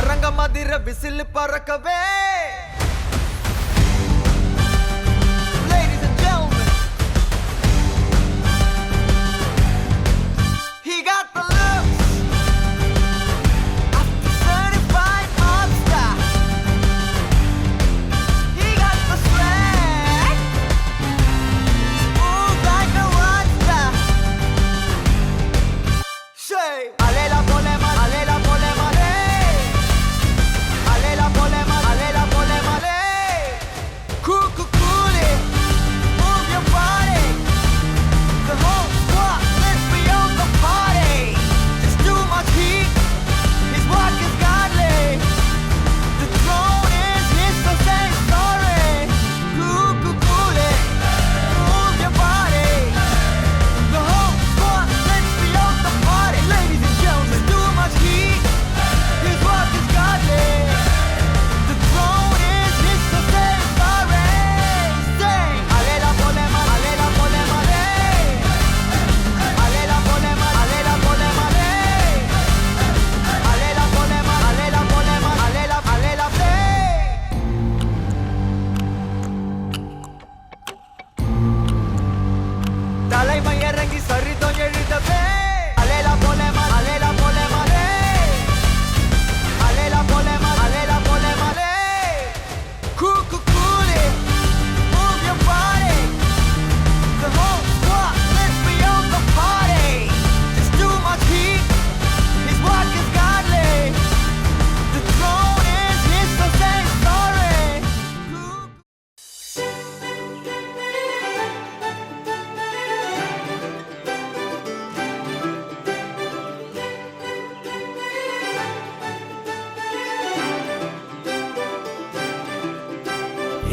அரங்க மதிர whistle பறக்கவே.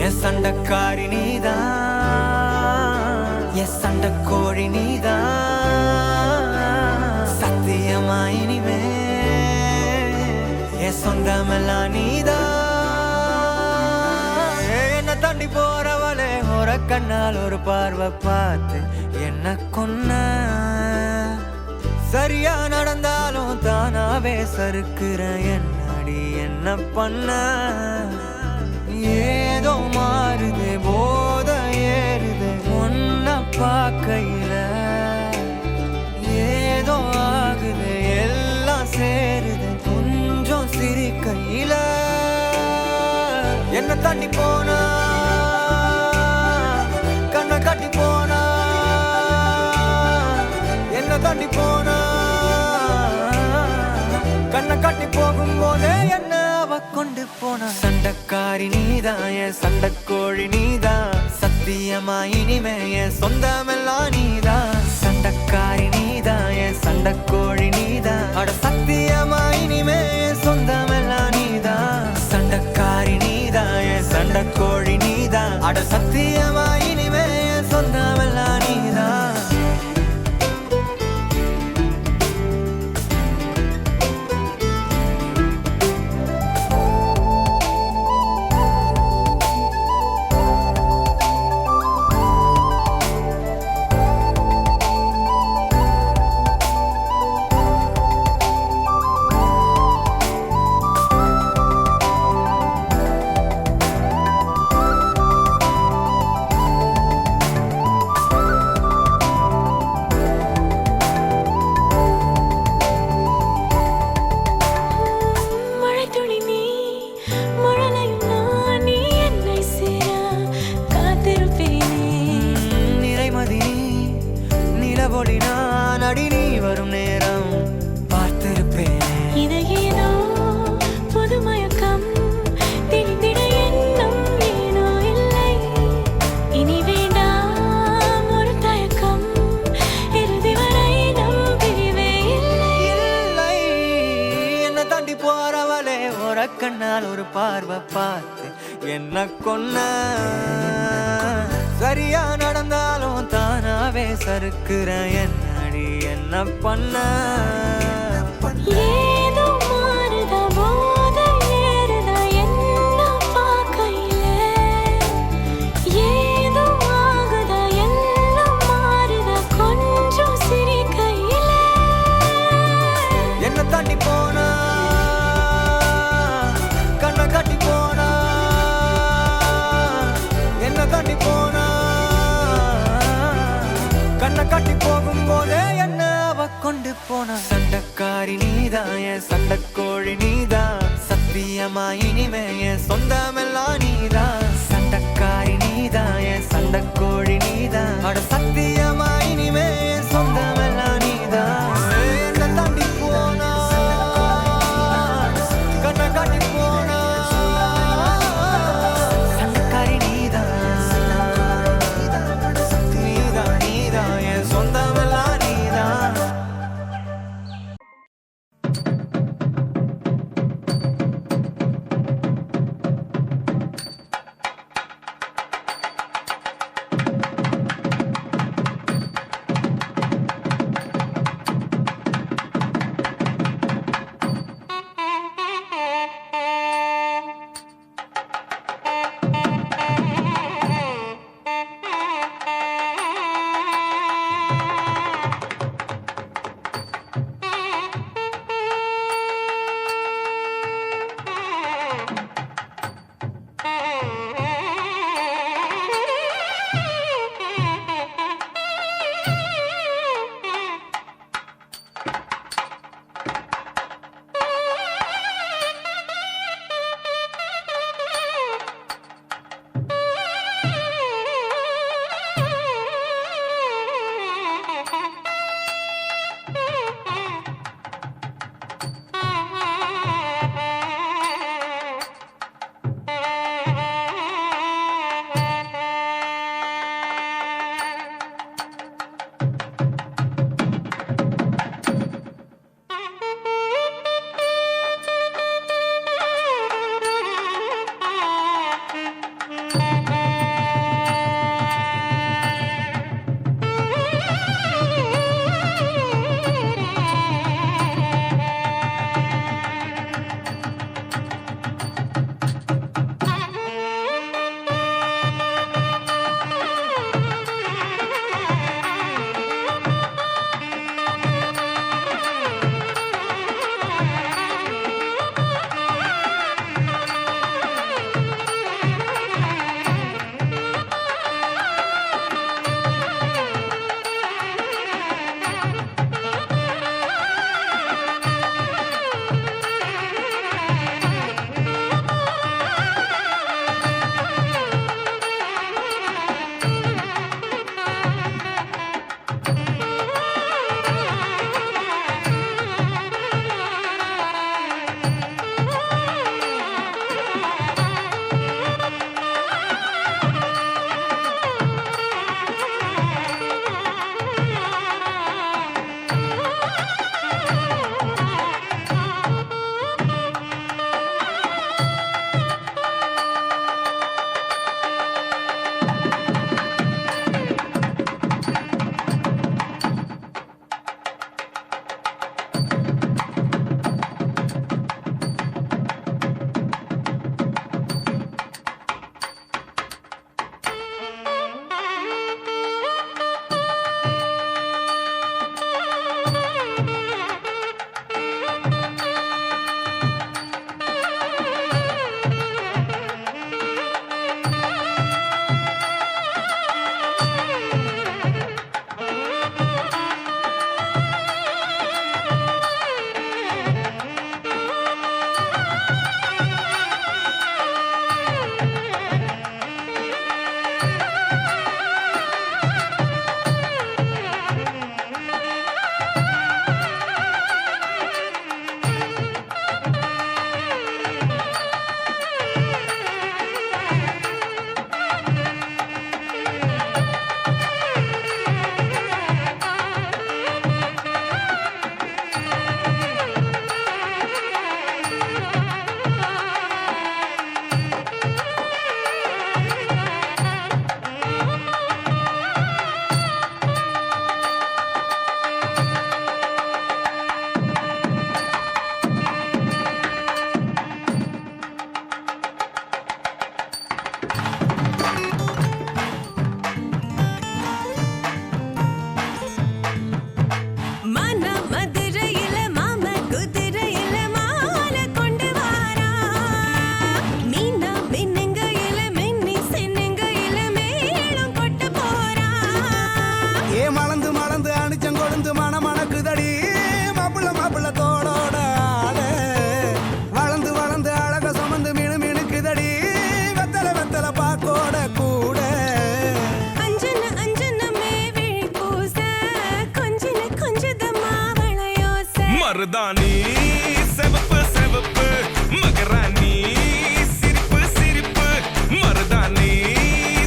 என் சண்டக்காரி நீதான், என் சண்டக்கோழி நீதான். சத்தியமா இனிமே என் சொந்தமெல்லாம் நீதான். என்ன தாண்டி போறவளே ஒரு கண்ணால் ஒரு பார்வை பார்த்து என்ன கொன்ன. சரியா நடந்தாலும் தானாவே சறுக்குற என்னடி என்ன பண்ண. ஏதோ மாறுது போத ஏறுது ஒன்ன பார்க்கையில. ஏதோ ஆகுது எல்லாம் சேருது கொஞ்சம் சிரிக்கையில. என்ன தண்ணி போனா கண்ணை கட்டி போனா. என்ன தண்ணி போனா கண்ணை கட்டி போகும்போதே என்ன கொண்டு போன. சண்டக்காரி நீதான், என் சண்டக்கோழி நீதான். சத்தியமா இனிமே என் சொந்தமெல்லாம் நீதான். சண்டக்காரி நீதான், என் சண்டக்கோழி நீதான். அட சத்தியமா இனிமே என் சொந்தமெல்லாம் நீதான். சண்டக்காரி நீதான், என் சண்டக்கோழி நீதான். அட சத்தியமா இனிமே என் சொந்தமெல்லாம் நீதான். நான் அடி நீ வரும் நேரம் பார்த்திருப்பேன். இதையேனோ புது மயக்கம் திணிந்திட எண்ணம் ஏனோ இல்லை. இனி வேண்டாம் ஒரு தயக்கம் இறுதி வரை நம் பிரிவே இல்லை. என்ன தாண்டி போறவளே ஒரு கண்ணால் ஒரு பார்வை பார்த்து என்ன கொன்ன. சரியா நடந்தாலும் தானாவே சறுக்குற என்னடி என்ன பண்ண. ஏதோ மாறுதா போத ஏறுதா என்ன பார்க்கையில. ஏதோ ஆகுதா எல்லாம் மாறுதா கொஞ்சம் சிரிக்கையில. என்ன தாண்டி போனா கண்ணை கட்டி போகும்போதே என்ன அவ கொண்டு போன சண்டைக்காரி நீதான் என் சண்டைக்கோழி நீதான் சத்தியமா இனிமே என் சொந்தமெல்லாம் நீதான் சண்டைக்காரி நீதான் என் சண்டைக்கோழி நீதான் அட சத்தியமா இனிமே என் சொந்தமெல்லாம் நீதான் என்ன தாண்டி போனா கண்ணை காட்டி போனா சண்டைக்காரி நீதான் நீதான் நீதான் என் சொந்தமெல்லாம் நீதான் மருதாணி செவப்பு செவப்பு மகராணி சிரிப்பு சிரிப்பு மருதாணி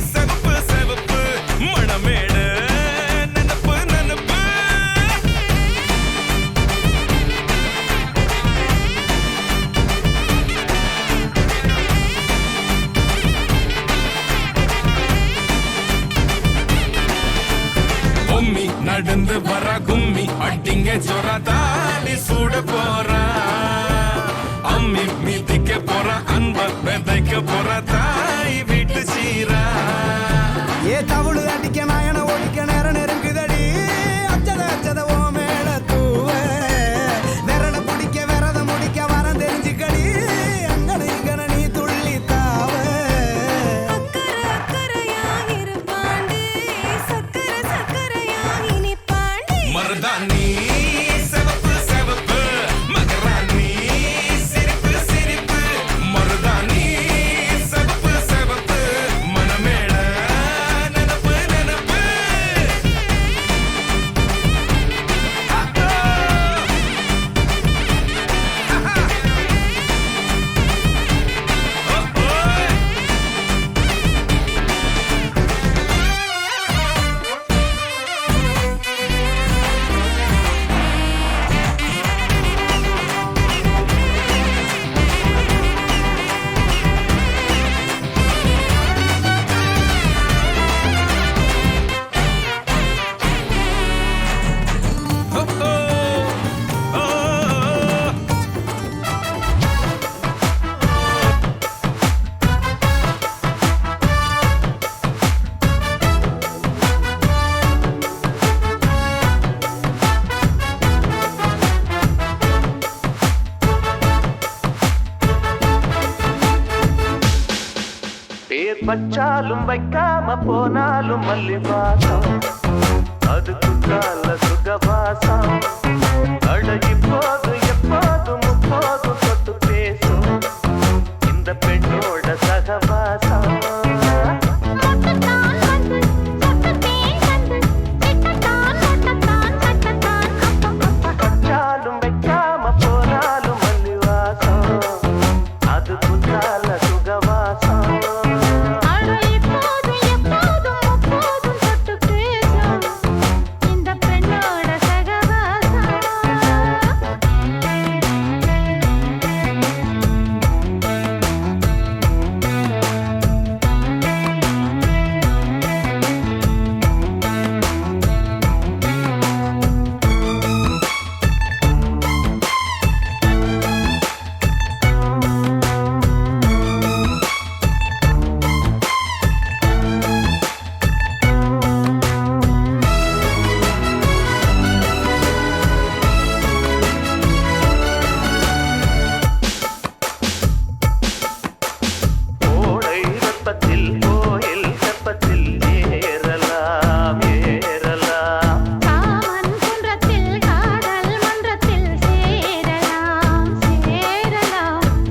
செவப்பு செவப்பு மணமேட நனப்பு நனப்பு பொம்மி நடந்து வர கும்மி அட்டிங்க ஜொரதானி சூட போறா அம்மி மீதிக்க போற அன்ப விதைக்க போற தாய் வீட்டு சீரா ஏ தவுளு அடிக்க நாயன ஒடிக்க நேரம் நெருங்குதடி அச்சத அச்சத ஓ மேல தூவ விரட பிடிக்க விரத முடிக்க வரம் தெரிஞ்சுக்கடி அங்கன இங்கன நீ துள்ளி தாவ மருதாணி செவப்பு செவப்பு மகராணி சிரிப்பு சிரிப்பு மருதாணி செவப்பு செவப்பு மணமேட நனப்பு நனப்பு பேர் வச்சாலும் வைக்காம போனாலும் மல்லி வாசம் அது குற்றால சுகவாசம் அழகி போது எப்போதும் முப்போதும் தொட்டு பேசும் இந்த பெண்ணோட சகவாசம் வச்சாலும் வைக்காம போனாலும் மல்லி வாசம் அது குற்றால சுகவாசம் கோயில் செப்பத்தில் ஏறலாம் ஏறலாம்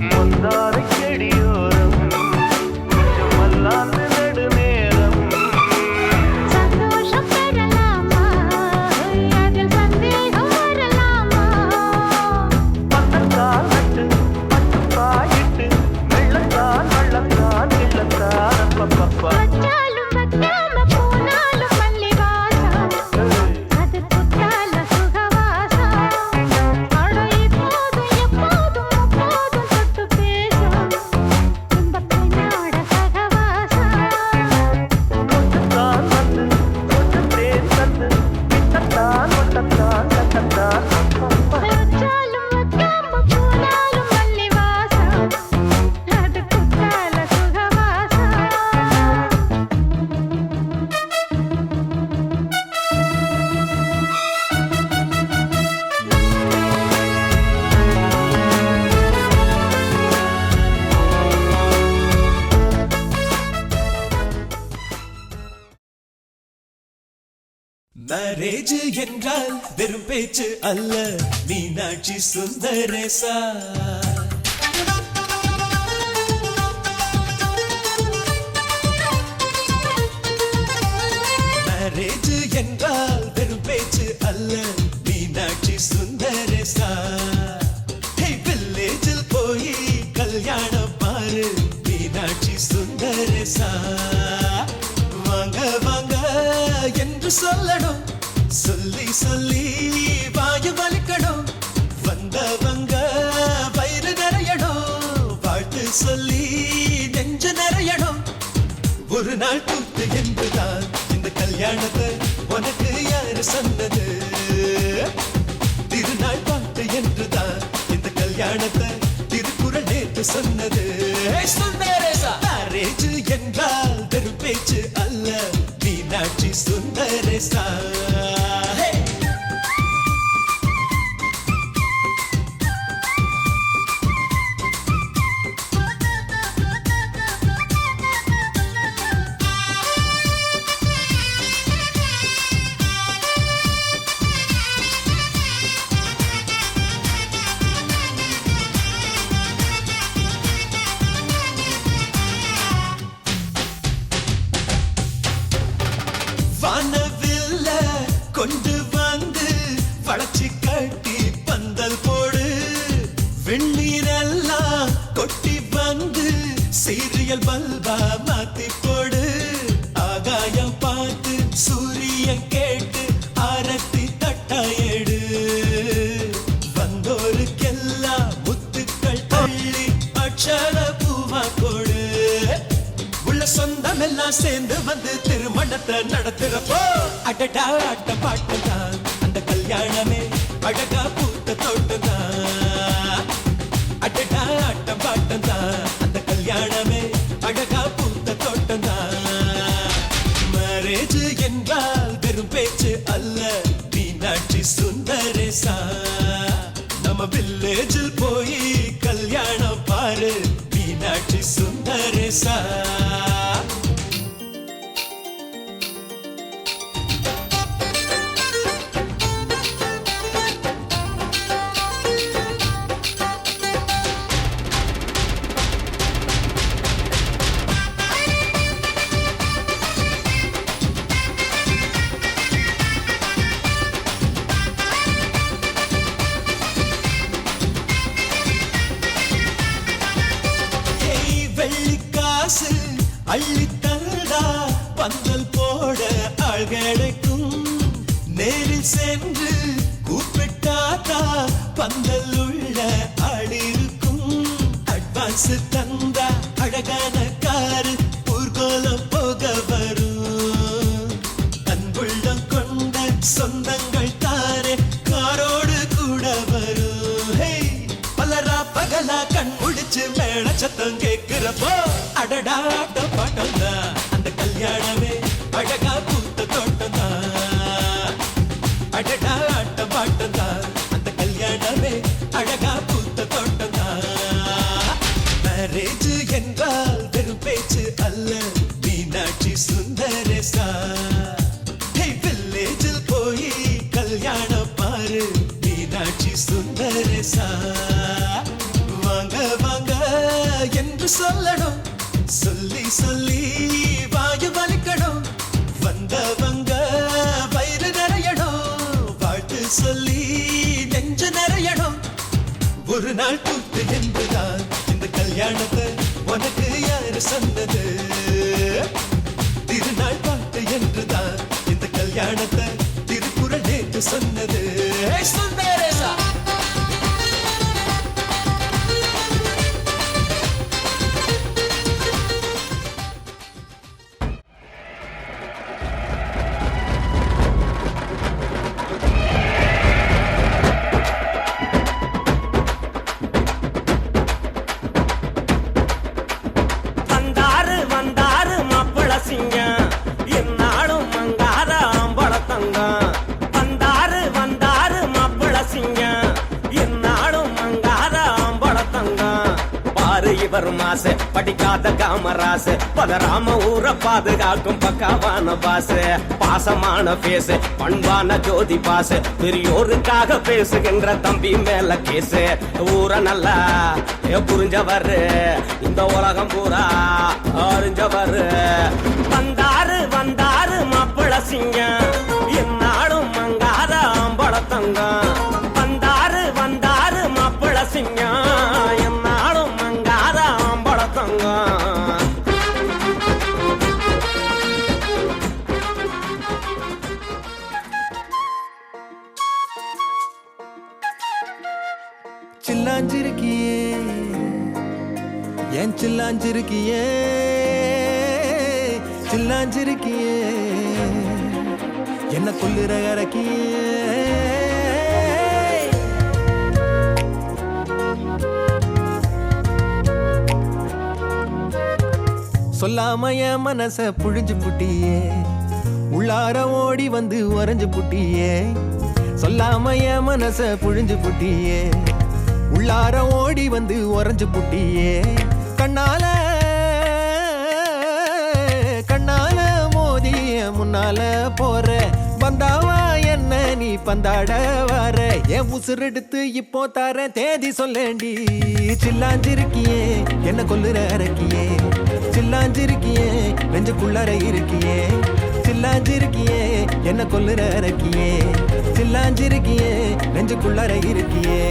முந்தாரை செடியோரம் கொஞ்சம் மல்லாந்து நெடுநேரம் பத்தக்கால் நட்டு பட்டு பாயிட்டு வெள்ளத்தான் வள்ளத்தான் இல்லத்தான் அப்பப்பப்பா ஒட்டுத்தான் வந்து ஒட்டு தேன் தந்து விட்டத்தான் ஒட்டத்தான் கட்டத்தான் அப்பப்பா மேரேஜ் என்றால் வெறும் பேச்சு அல்ல மீனாட்சி சுந்தரேசா மேரேஜ் என்றால் வெறும் பேச்சு அல்ல மீனாட்சி சுந்தரேசா என்று சொல்லணும் சொல்லி சொல்லி வாயு வலிக்கணும் வந்தவங்க வயிறு நிறையணும் வாழ்த்து சொல்லி நெஞ்சு நிறையணும் ஒரு நாள் கூத்து என்றுதான் இந்த கல்யாணத்தை உனக்கு யாரு சொன்னது திருநாள் பாட்டு என்றுதான் இந்த கல்யாணத்தை திருக்குறள் நேற்று சொன்னது மேரேஜ் என்றால் வெறும் பேச்சு அல்ல மீனாட்சி சுந்தரேசா வானவில்ல கொண்டு வந்து வளர்ச்சி கட்டி பந்தல் போடு வெண்ணீரெல்லாம் கொட்டி வந்து சீரியல் பல்பா மாத்தி போடு ஆகாயம் பார்த்து சூரியன் கேட்டு ஆரத்தி தட்டாயேடு வந்தோருக்கெல்லாம் முத்துக்கள் தள்ளி அக்ஷர பூவா கொடு உள்ள சொந்தம் எல்லாம் சேர்ந்து வந்து திருமணத்தை நடத்துறப்போ அடடா அட்ட பாட்டுதான் அந்த கல்யாணமே அழகா பூத்த தோட்டம்தான் அடடா அட்ட பாட்டுதான் அந்த கல்யாணமே அழகா பூத்த தோட்டம்தான் மேரேஜ் என்றால் வெறும் பேச்சு அல்ல மீனாட்சி சுந்தரேசா நம்ம வில்லேஜில் போய் கல்யாணம் பாரு மீனாட்சி சுந்தரேசா வெள்ளிக்காசு அள்ளி தரடா பந்தல் போட ஆள் கிடைக்கும் நேரில் சென்று கூப்பிட்டாதா பந்தல் உள்ள ஆள் இருக்கும் அட்வான்ஸ் தந்தா அழகான காரு ஊர்கோலம் போக வரும் அன்புள்ளம் கொண்ட சொந்தங்கள் தாரே காரோடு கூட வரும் பலரா பகலா கண் முடிச்சு மேல சத்தம் கேட்கிறப்போ அடடா பாட்டம் தான் அந்த கல்யாணமே அழகா பூத்த தோட்டம் தான் அடடா பாட்டம் தான் அந்த கல்யாணமே அழகா பூத்த தோட்டம் தான் மேரேஜ் என்றால் வெறும் பேச்சு அல்ல மீனாட்சி சுந்தரேசா வில்லேஜில் போய் கல்யாணம் பாரு மீனாட்சி சுந்தரேசா வாங்க வாங்க என்று சொல்லணும் சொல்லி சொல்லி வாயு வலிக்கணும் வந்தவங்க வயிறு நிறையணும் வாழ்த்து சொல்லி நெஞ்சு நிறையணும் ஒரு நாள் கூத்து என்றுதான் இந்த கல்யாணத்தை உனக்கு யாரு சொன்னது திருநாள் பாட்டு என்றுதான் இந்த கல்யாணத்தை திருக்குறள் நேற்று சொன்னது சுந்தரேசா மாசு படிக்காத காமராசு பதராம ஊரை பாதுகாக்கும் பக்காவான பாசு பாசமான பேசு பண்பான ஜோதி பாசு பெரியோருக்காக பேசுகின்ற தம்பி மேல கேசு ஊரை நல்லா புரிஞ்சவரு இந்த உலகம் பூரா அறிஞ்சவரு வந்தாரு வந்தாரு மாப்பிள சிங்கம் என்னாலும் மங்காத ஆம்பளத்தங்கம் வந்தாரு வந்தாரு மாப்பிள சிங்கம் என்னாலும் மங்காத ஆம்பளத்தங்கம் சில்லாஞ்சிருக்கியே என் சில்லாஞ்சிருக்கியே சில்லாஞ்சிருக்கியே என்ன கொல்லுற இறக்கியே சொல்லாம என் மனச புழிஞ்சு புட்டியே உள்ளார ஓடி வந்து உறைஞ்சு புட்டியே சொல்லாம என் மனச புழிஞ்சு புட்டியே உள்ளார ஓடி வந்து உறைஞ்சு புட்டியே கண்ணால கண்ணால மோதி முன்னால போற வந்தாவா என்ன நீ பந்தாட வர என் உசுரெடுத்து இப்போ தர தேதி சொல்லேண்டி சில்லாஞ்சிருக்கியே என்ன கொல்லுற அரக்கியே சில்லாஞ்சிருக்கியே நெஞ்சுக்குள்ளற இருக்கியே சில்லாஞ்சிருக்கியே என்ன கொல்லுற அரக்கியே சில்லாஞ்சிருக்கியே நெஞ்சுக்குள்ளற இருக்கியே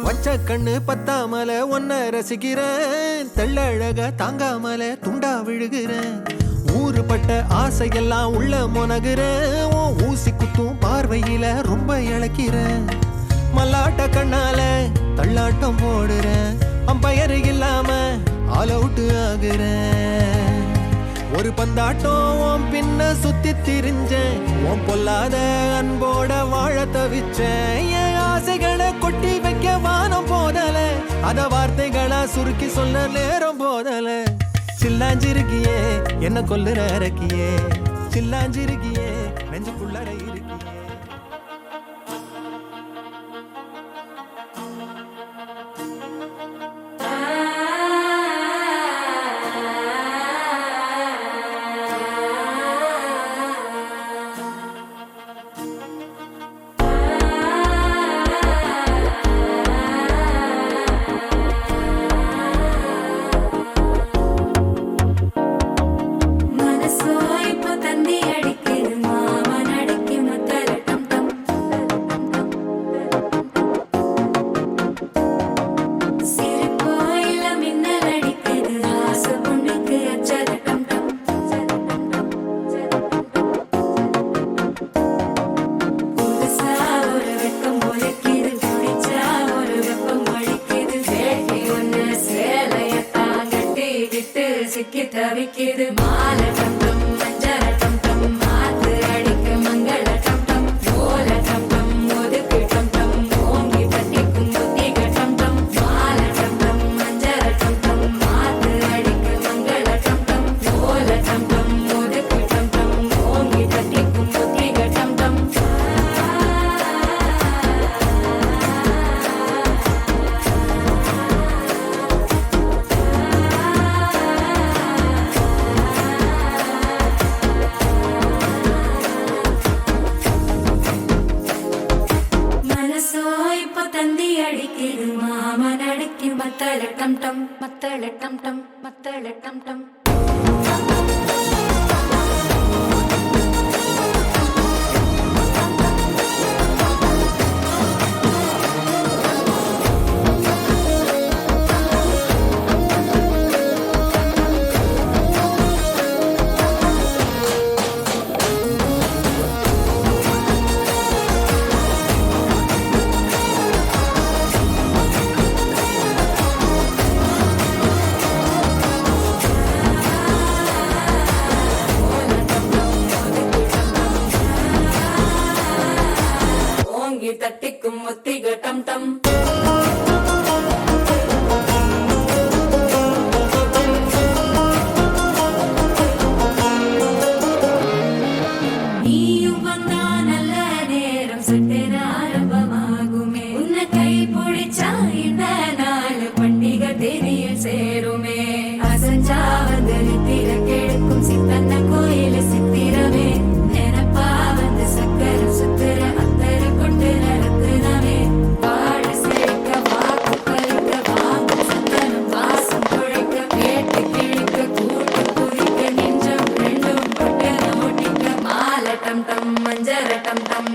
வச்ச கண்ணு பத்தாமல ஒன்ன ரசிக்கிறேன் தெள்ளழக தாங்காமல துண்டா விழுகிறேன் ஊறுபட்ட ஆசையெல்லாம் உள்ள முனகுறேன் ஊசி குத்தும் பார்வையில ரொம்ப இழக்கிறேன் மல்லாட்ட கண்ணால தள்ளாட்டம் போடுறேன் அம்பயரு இல்லாம ஆல் அவுட் ஆகுறேன் ஒரு பந்தாட்டம் பின்ன சுத்தி திரிஞ்சேன் உன் பொல்லாத அன்போட வாழ தவிச்சேன் என் ஆசைகளை கொட்டி வைக்க வானம் போதல அத வார்த்தைகளா சுருக்கி சொல்ல நேரம் போதல சில்லாஞ்சிருக்கியே என்ன கொல்லுற அரக்கியே சில்லாஞ்சிருக்கியே நெஞ்சுக்குள்ளற இருக்கியே சிக்கி தவிக்கிது மால டம் டம் மஞ்சள டம் டம் மாத்து அடிக்க மங்கள டம் டம் ஓல டம் டம் ஒதுக்கு டம் டம் ஓங்கி பட்டிக்கும் புத்திக டம் டம் மால டம் டம் மஞ்சள டம் டம் மாத்து அடிக்க மங்கள டம் டம் ஓல டம் டம் ஒதுக்கு டம் டம் ஓங்கி பட்டிக்கும் புத்திக டம் டம் மத்தள டம் டம் மத்தள டம் டம் மத்தள டம் டம் தட்டிக்கும் முத்திக டம் டம் நீயும் வந்தா நல்ல நேரம் சட்டென ஆரம்பமாகுமே உன்னை கை பிடிச்சா இந்த நாள் பண்டிகை தேதியில் சேருமே அசஞ்சா வந்து நித்திர கெடுக்கும் சித்தன்ன கோயில சித்திரமே நினைப்பா வந்து சக்கர சுத்துற டம் டம் மஞ்சர டம் டம்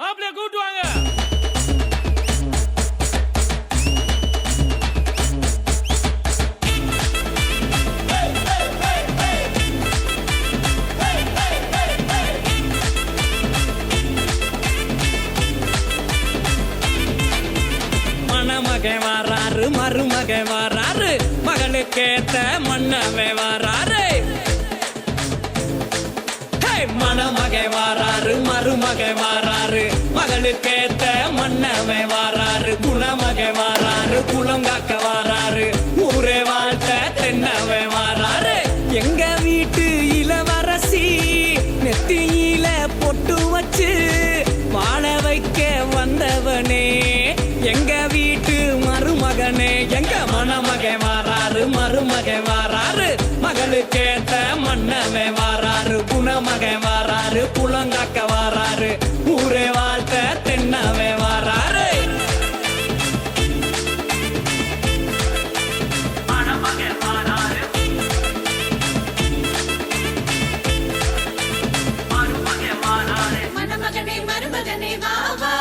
மாப்பிள்ளைய கூப்பிட்டு வாங்க. மணமகன் வாராரு, மருமகன் வாராரு, மகளுக்கேத்த மன்னவே வாராரு. மணமகன் வாராரு, மருமகன் வாராரு, மகளுக்கேத்த மன்னவே வாராரு. குணமகன் வாராரு, குளங்காக்க வாராரு, ஊரே வாழ்த்த தென்னவே வாராரு. எங்க வீட்டு இளவரசி நெத்தியில பொட்டு வச்சு வாழ வைக்க வந்தவனே, எங்க வீட்டு மருமகனே. எங்க மணமகன் வாராரு, மருமகன் வாராரு, மகளுக்கேத்த மன்னவே வாராரு. குணமகன் வாராரு, குளங்காக்க வாராரு, ஊரே வாழ்த்த தென்னவே வாராரு. மணமகன் வாராரு, மருமகன் வாராரு. மணமகனே மருமகனே வா வா,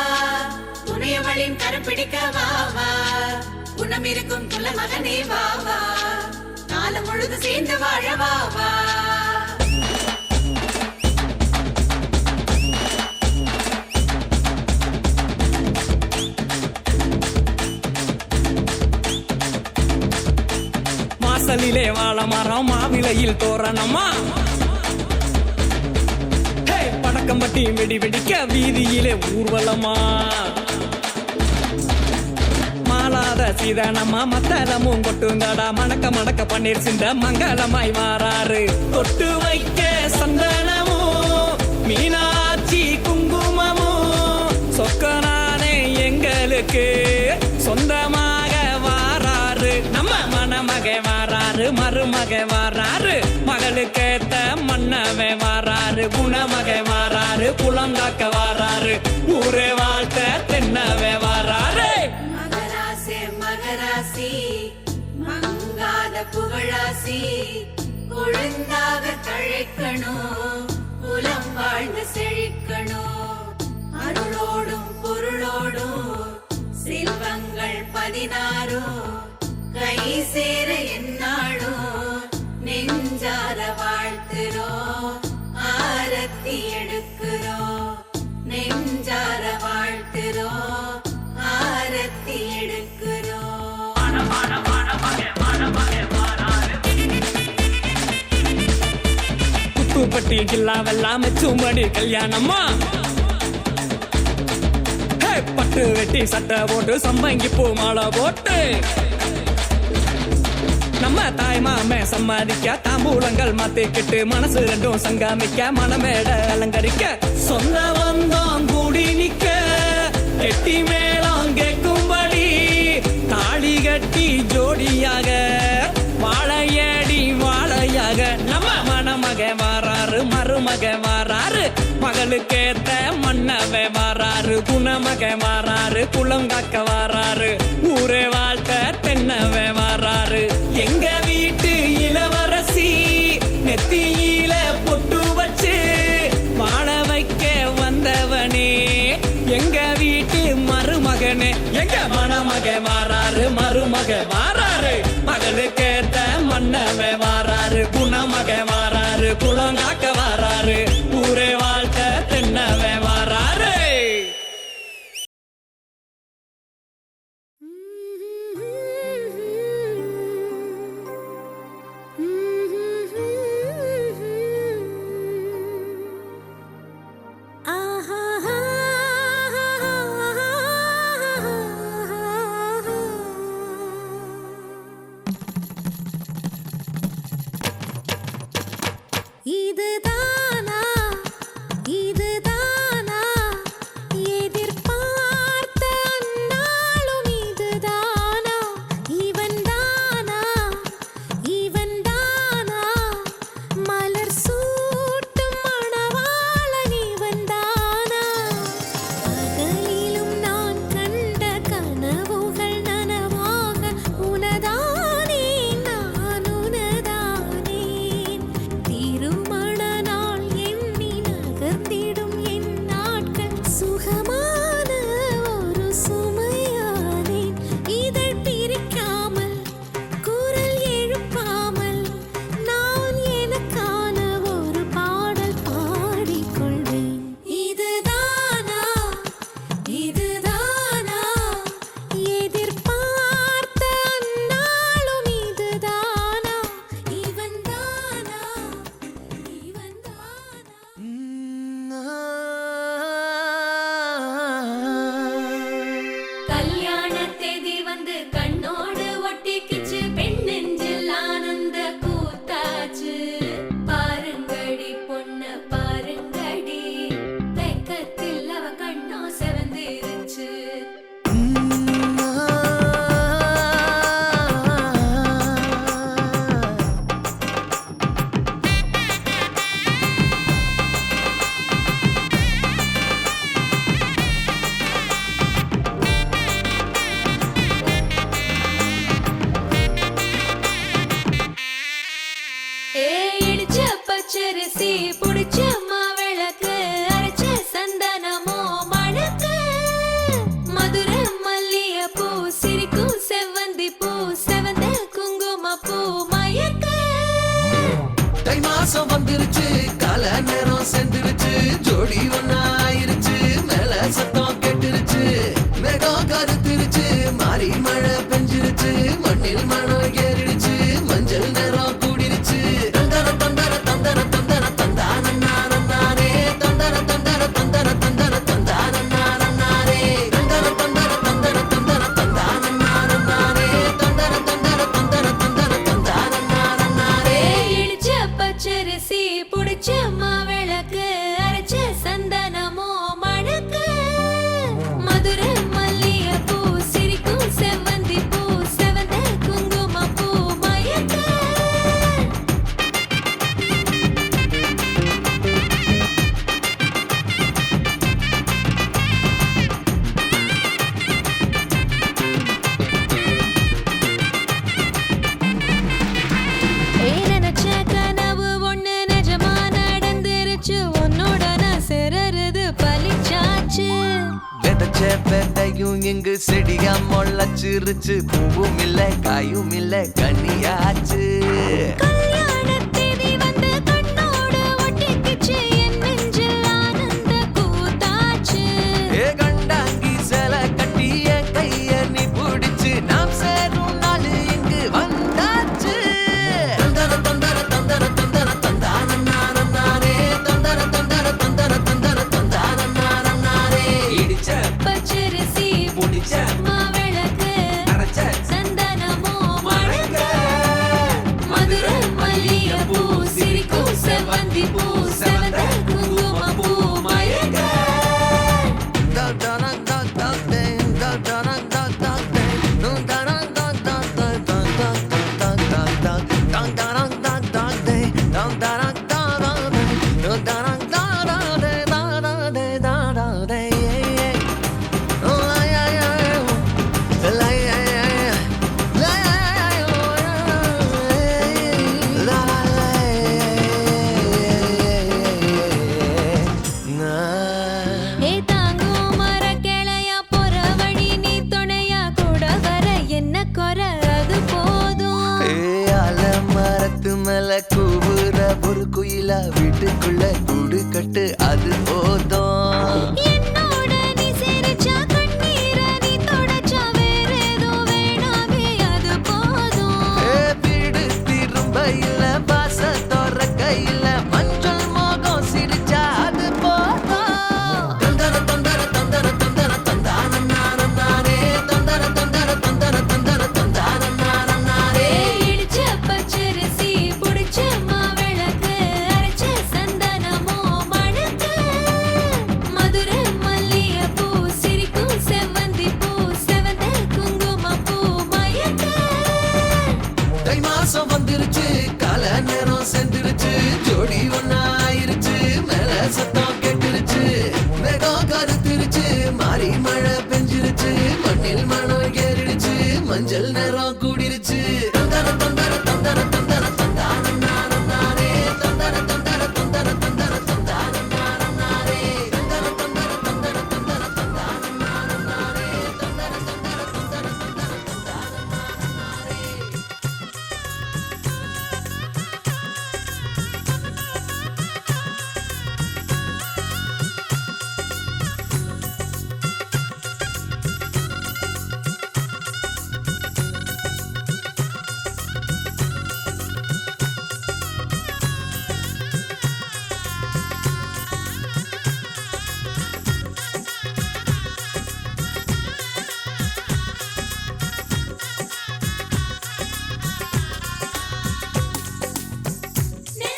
துணையவளின் கரப்பிடிக்க வா வா, குணம் இருக்கும் குலமகனே வா வா, காலம் முழுது சேர்ந்து வாழ வா வா. வாசலிலே வாழ மரம், மாவிலையில் தோரணமா, படக்கம் பட்டி வெடி வெடிக்க வீதியிலே ஊர்வலமா. மாலாத சீதனமா மத்தளமும் கொட்டுங்கடா, மணக்க மணக்க பன்னீர் சிந்த மங்களமாய் வாராரு. தொட்டு வைக்க சந்தனமும் மீனாட்சி குங்குமமும் சொக்கனானே எங்களுக்கு சொந்தமாக வாராரு. நம்ம மணமகை வாராரு, மருமகை வாராரு, மகளுக்கேத்த மன்னவே வாராரு. குணமகை வாராரு, குளங்காக்க வாராரு, ஊரே வாழ்த்த தென்னவே வாராரு. மகராசி மகராசி மங்காத புகழாசி, கொழுந்தாக தழைக்கணும், குலம் வாழ்ந்து செழிக்கணும். அருளோடும் பொருளோடும் செல்வங்கள் 16 கை சேர என்னாடும், நெஞ்சார வாழ்த்துறோம், ஆரத்தி எடுக்கிறோம். நெஞ்சார வாழ்த்துறோம், ஆரத்தி எடுக்கிறோம். குத்துப்பட்டி கில்லாவெல்லாம் மெச்சும்படி கல்யாணமா, பட்டு வெட்டி சட்டை போட்டு சம்பங்கி பூ மாலை போட்டு நம்ம தாய் மாமே சம்பாதிக்க தாம்பூலங்கள் மாத்திக்கிட்டு மனசு ரெண்டும் சங்காமிக்க மனமேட அலங்கரிக்க சொந்த வந்தோம் கூடி நிக்க கெட்டி மேளம் கேட்கும்படி தாலி கட்டி ஜோடியாக வாழையடி வாழையாக நம்ம மணமகை வாராரு, மருமகை வாராரு, மகளுக்கேத்த மன்னவே வாராரு. குணமகை வாராரு, குளங்காக்க வாராரு, ஊரே வாழ்த்த தென்னவே வாராரு. எங்க வீட்டு இளவரசி நெத்தியில பொட்டு வச்சு வாழ வைக்க வந்தவனே, எங்க வீட்டு மருமகனே. எங்க மணமகை வாராரு, மருமகை வாராரு, மகளுக்கேத்த மன்னவே வாராரு. குணமகை வாராரு, குளங்காக்க வாராரு, ஊரே வாழ்த்த தென்னவே வாராரு. இதுதானா இதுதானா எதிர்பார்த்த அந்நாளும் இதுதானா இவன்தானா இவன்தானா மலர் சூட்டும் மணவாளன் இவன்தானா பகலிலும் நான் கண்ட கனவுகள் நனவாக உனதானே நான் உனதானே திருமண பச்சரிசி புடிச்ச மாவிளக்கு அரைச்ச சந்தனமோ மணக்கு மதுரை மல்லிய பூ சிரிக்கும் செவ்வந்தி பூ செவந்த குங்கும பூ மயக்க தை மாசம் வந்துருச்சு கால நேரம் சென்றுருச்சு ஜோடி ஒன்னா ஆயிருச்சு மேல சத்தம் கெட்டுருச்சு மேகம் கருத்துருச்சு மாறி மழை பெஞ்சிருச்சு மண்ணில் மனம் ஏறிடுச்சு மஞ்சள் நேரம் கூடிருச்சு தந்தர தந்தர தந்தர தந்தர தந்தானே தந்தர தந்தர தந்தர தந்தர தந்தானே தந்தர தந்தர தந்தர தந்தர தந்தானே தந்தர தந்தர தந்தர தந்தர தந்தானே இடிச்ச பச்சரிசி புடிச்ச மாவிளக்கு அரைச்ச சந்தனமோ மணக்கு மதுரை மல்லிய பூ சிரிக்கும் செவ்வந்தி பூ செவந்த குங்கும பூ மயக்க நினைச்ச கனவு ஒண்ணு நிஜமா நடந்துருச்சு உன்னோட நான் சிறருது பலிச்சாச்சு விதைச்ச விதையும் இங்கு செடியா முளைச்சிருச்சு பூவும் இல்ல காயும் இல்ல கனியாச்சு கல்யாண தேதி வந்து கண்ணோடு ஒட்டிக்கிச்சு என் நெஞ்சில் ஆனந்த கூத்தாச்சு ஏ கண்டாங்கி சில கட்டிய கைய நீ பிடிச்சு நாம் சேரும் நாள் இங்கு வந்தாச்சு தந்தர தந்தர தந்தர தந்தர தந்தானே தந்தர தந்தர தந்தர தந்தர தந்தானே இடிச்ச பச்சரிசி புடிச்ச மாவிளக்கு அரைச்ச சந்தனமோ மணக்க மதுரை மல்லிய பூ சிரிக்கும் செவ்வந்தி பூ செவந்த குங்கும பூ மயக்க ஏ தாங்கும் மர கிளையா போற வழி நீ துணையா கூட வர என்ன குறை அது போதும் மரத்து மேல கூவுற ஒரு குயிலா வீட்டுக்குள்ள கூடு கட்டு அது போதும் என்னோட நீ சிரிச்சா கண்ணீர நீ தொடச்சா வேற ஏதோ வேணாமே அது போதும் வீடு திரும்ப இல்ல பாச தோற கையில மஞ்சள் மோகம் சிரிச்சா அது போதும் தந்தர தந்தர தந்தர தந்தர தந்தானே தந்தர தந்தர தந்தர தந்தர தந்தானே இடிச்ச பச்சரிசி புடிச்ச மாவிளக்கு அரைச்ச சந்தனமோ மணக்க மதுரை மல்லிய பூ சிரிக்கும் செவ்வந்தி பூ செவந்த குங்கும பூ மயக்க தை மாசம் வந்துருச்சு கால நேரம் சென்றுருச்சு ஜோடி ஒன்னா ஆயிருச்சு மேல சத்தம் கெட்டுருச்சு மேகம் கருத்துருச்சு மாறி மழை பெஞ்சிருச்சு மண்ணில் மனம் ஏறிடுச்சு மஞ்சள் நேரம் கூடிருச்சு தந்தர தந்தர தந்தர தந்தர தந்தானே தந்தர தந்தர தந்தர தந்தர தந்தானே தந்தர தந்தர தந்தர தந்தர தந்தானே தந்தர தந்தர தந்தர தந்தர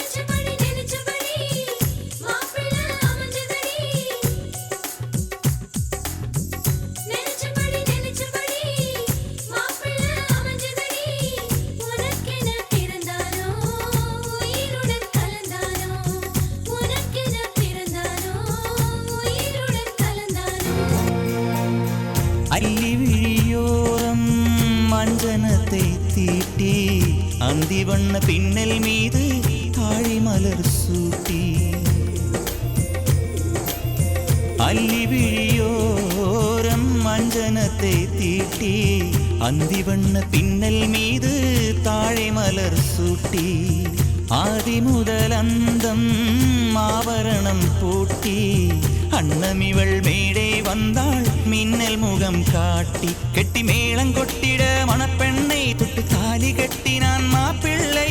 நினைச்சபடி மாப்பிள்ளை அமைஞ்சதடி நினைச்சபடி மாப்பிள்ளை அமைஞ்சதடி உனக்கென பிறந்தானோ உயிருடன் கலந்தானோ உனக்கென பிறந்தானோ உயிருடன் கலந்தானோ அள்ளி விழியோரம் மஞ்சனத்தை தீட்டி அந்தி வண்ண பின்னல் மீது தாழை மலர் சூட்டி அல்லி விழியோரம் மஞ்சனத்தை தீட்டி அந்தி வண்ண பின்னல் மீது தாழை மலர் சூட்டி ஆதி முதல் அந்தம் ஆபரணம் பூட்டி அன்னமிவள் மேடை வந்தாள் மின்னல் முகம் காட்டி கெட்டி மேளங்கொட்டிட மணப்பெண்ணை தொட்டு தாலி கட்டினான் மாப்பிள்ளை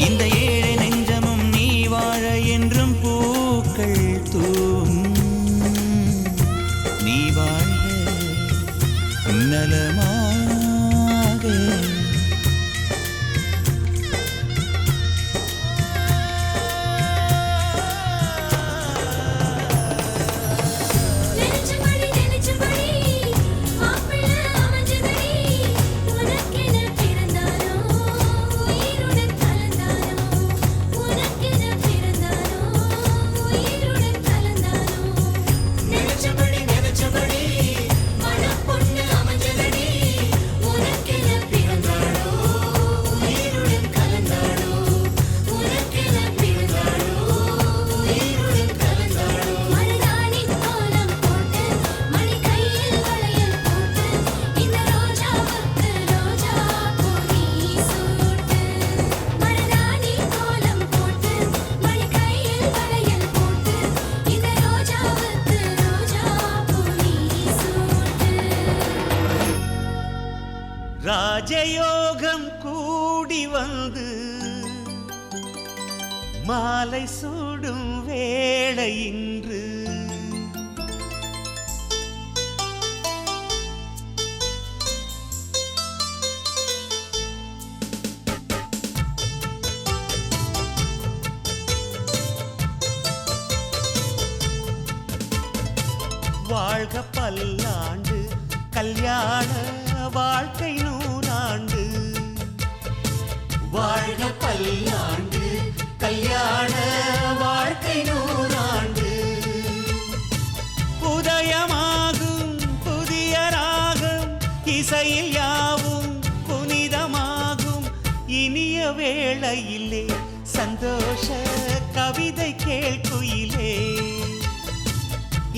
இந்த ஏழை நெஞ்சமும் நீ வாழ என்றும் பூக்கள் தூம் நீ வாழ நலமாக ராஜயோகம் கூடி வந்து மாலை சூடும் வேளை இன்று வாழ்க பல்லாண்டு கல்யாண வாழ்க்கை நூறாண்டு வாழ்க பல்லாண்டு கல்யாண வாழ்க்கை நூறாண்டு உதயமாகும் புதிய ராகம் இசையில் யாவும் புனிதமாகும் இனிய வேளையிலே சந்தோஷ கவிதை கேள்குயிலே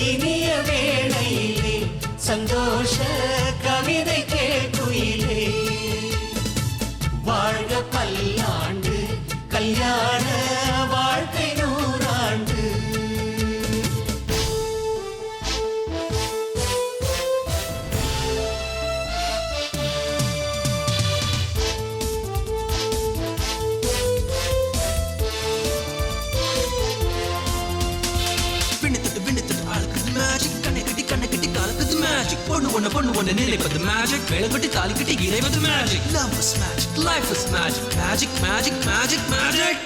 இனிய வேளையிலே சந்தோஷ கவிதை கேள்குயிலே வாழ்க பல்லாண்டு கல்யாண வாழ்க்கை நூறாண்டு பொண்ணு ஒண்ணு நிலைப்பது மேஜிக் வேலைப்பட்டு தாலி கட்டி இறைவது magic love is magic life is magic magic magic magic magic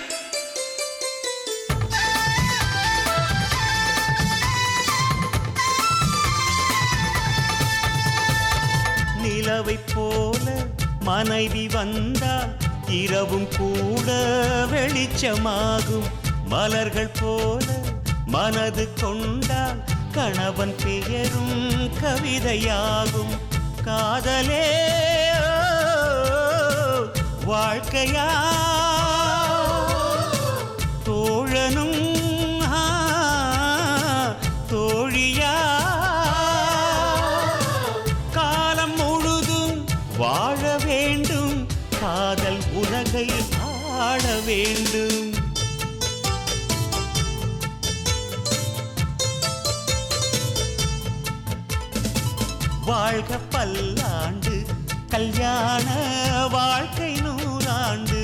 நிலவை போல மனைவி வந்தால் இரவும் கூட வெளிச்சமாகும் மலர்கள் போல மனது கொண்டால் கணவன் பெயரும் கவிதையாகும் காதலே வாழ்க்கையா தோழனும் தோழியா காலம் முழுதும் வாழ வேண்டும் காதல் உலகை ஆள வேண்டும் வாழ்க பல்லாண்டு கல்யாண வாழ்க்கை நூறாண்டு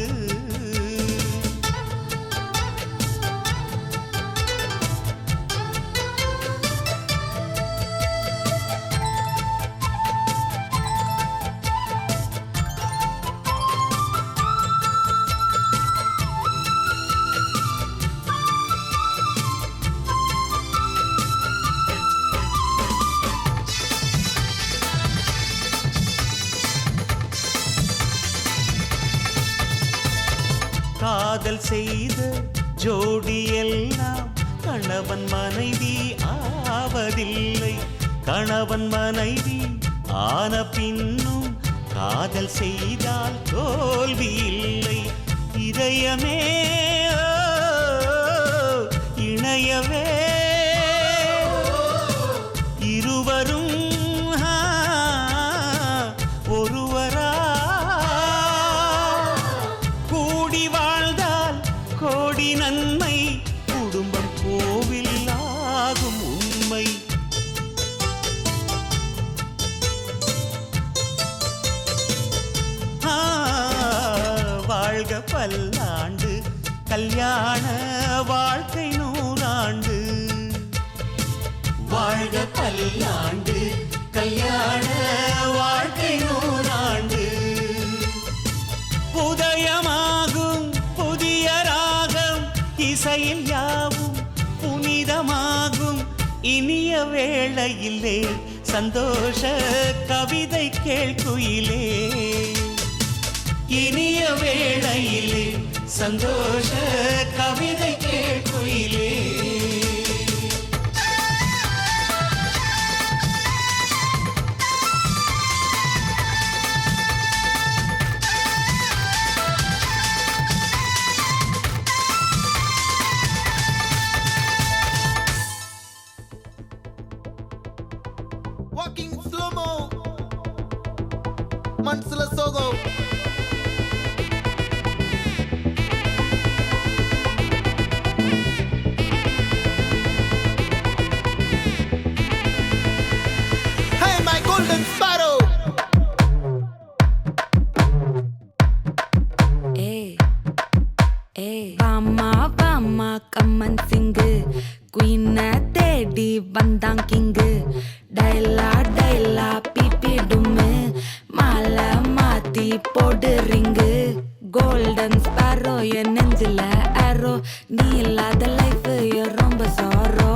காதல் செய்த ஜோடி எல்லாம் கணவன் மனைவி ஆவதில்லை. கணவன் மனைவி ஆன பின்னும் காதல் செய்தால் தோல்வி இல்லை. இதயமே இணையவே இருவரும் ஒருவரா கூடி வாழ்ந்தால் கோடி நன்மை. குடும்பம் கோவில் ஆகும் உண்மை. வாழ்க பல்லாண்டு கல்யாண வாழ்க்கை 100 ஆண்டு. வாழ்க பல்லாண்டு கல்யாண வாழ்க்கை 100 ஆண்டு. உதயமாகும் புதிய ராகம் இசையில் யாவும் புனிதமாகும். இனிய வேளையிலே சந்தோஷ கவிதை கேள்குயிலே. இனிய வேளையிலே சந்தோஷ கவிதை கேள்குயிலே. Walking slow-mo Mansula Sogo Hey my golden sparrow வாமா வாமா கம்மன் சிங்கு குயின தேடி வந்தான் கிங்கு. டைலா டைலா பிபி டும்மு மாலை மாத்தி போடு ரிங்கு. கோல்டன் ஸ்பாரோ என் நெஞ்சில ஆரோ. நீ இல்லாத லைஃப் ரொம்ப சாரோ.